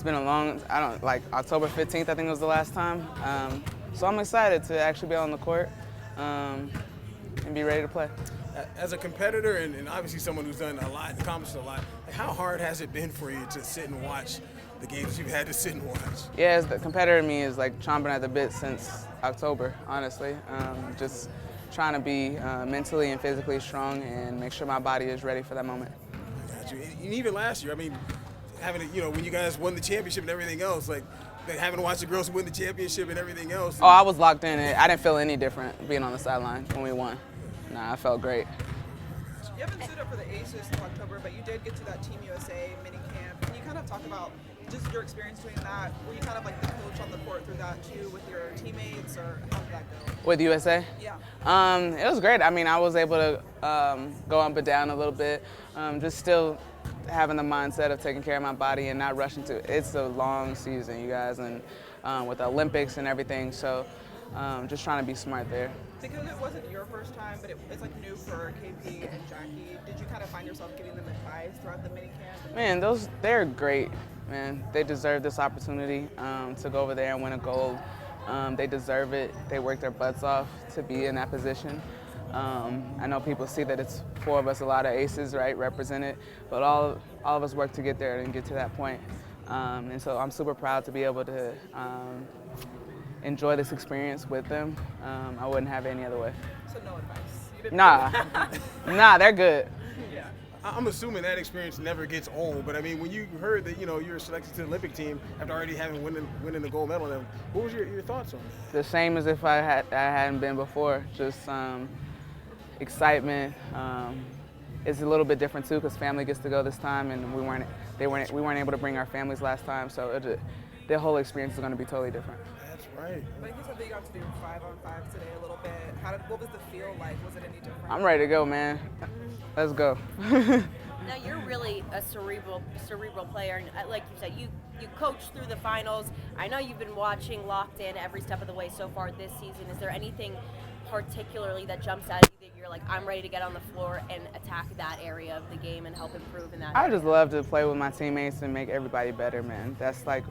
been a long, October 15th, I think was the last time. So I'm excited to actually be on the court and be ready to play. As a competitor and obviously someone who's done a lot, accomplished a lot, like how hard has it been for you to sit and watch the games you've had to sit and watch? Yeah, the competitor in me is like chomping at the bit since October, honestly. Just trying to be mentally and physically strong and make sure my body is ready for that moment. Got you. And even last year, I mean, when you guys won the championship and everything else, like having to watch the girls win the championship and everything else. Oh, I was locked in. I didn't feel any different being on the sideline when we won. Nah, I felt great. You haven't suited up for the Aces in October, but you did get to that Team USA mini camp. Can you kind of talk about just your experience doing that? Were you kind of like the coach on the court through that too with your teammates, or how did that go? With USA? Yeah. It was great. I mean, I was able to go up and down a little bit, just still having the mindset of taking care of my body and not rushing to it. It's a long season, you guys, and with the Olympics and everything, so just trying to be smart there. Because it wasn't your first time, but it's like new for KP and Jackie. Did you kind of find yourself giving them advice throughout the mini camp? Man, they're great, man. They deserve this opportunity to go over there and win a gold. They deserve it. They work their butts off to be in that position. I know people see that it's four of us, a lot of aces, right, represented, but all of us work to get there and get to that point. And so I'm super proud to be able to enjoy this experience with them. I wouldn't have it any other way. So no advice? Nah, they're good. Yeah. I'm assuming that experience never gets old, but I mean, when you heard that you're selected to the Olympic team after already winning the gold medal, what was your thoughts on that? The same as if I hadn't been before. Just excitement. It's a little bit different too because family gets to go this time, and we weren't able to bring our families last time, so the whole experience is going to be totally different. That's right. But you said that you got to do 5-on-5 today a little bit. What was the feel like? Was it any different? I'm ready to go, man. Let's go. Now you're really a cerebral player, and like you said, you coached through the finals. I know you've been watching locked in every step of the way so far this season. Is there anything particularly that jumps out at you that you're like, I'm ready to get on the floor and attack that area of the game and help improve in that I area? just love to play with my teammates and make everybody better, man. That's like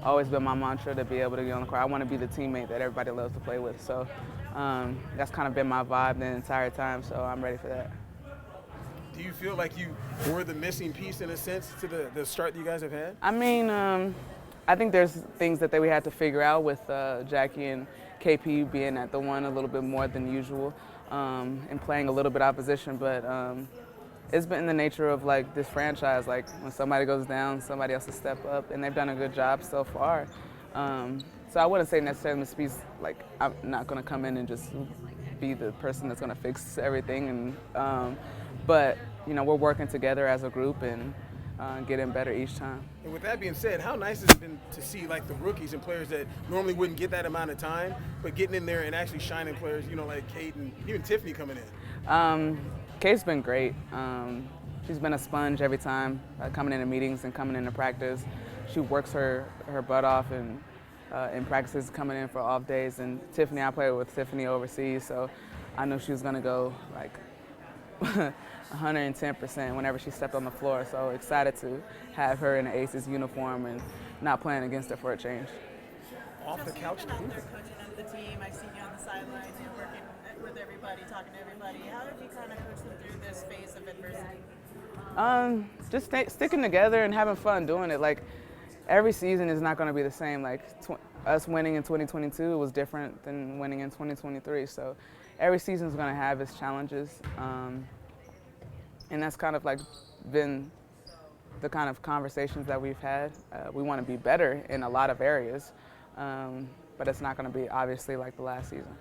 always been my mantra, to be able to get on the court. I want to be the teammate that everybody loves to play with. So that's kind of been my vibe the entire time, so I'm ready for that. Do you feel like you were the missing piece in a sense to the start that you guys have had? I mean, I think there's things that we had to figure out with Jackie and KP being at the one a little bit more than usual and playing a little bit opposition, but it's been the nature of like this franchise. Like when somebody goes down, somebody else will step up, and they've done a good job so far. So I wouldn't say necessarily Miss Peace, like I'm not going to come in and just be the person that's going to fix everything, and but we're working together as a group and getting better each time. And with that being said, how nice has it been to see like the rookies and players that normally wouldn't get that amount of time, but getting in there and actually shining players, like Kate and even Tiffany coming in? Kate's been great. She's been a sponge every time, coming into meetings and coming into practice. She works her butt off and in practices, coming in for off days. And Tiffany, I played with Tiffany overseas, so I knew she was going to go like 110% whenever she stepped on the floor. So excited to have her in the Aces uniform and not playing against her for a change. Off the couch. You've been out there coaching of the team. I've seen you on the sidelines and working with everybody, talking to everybody. How have you kind of coached them through this phase of adversity? Just sticking together and having fun doing it. Like every season is not going to be the same. Like us winning in 2022 was different than winning in 2023. So every season is going to have its challenges, and that's kind of like been the kind of conversations that we've had. We want to be better in a lot of areas, but it's not going to be obviously like the last season.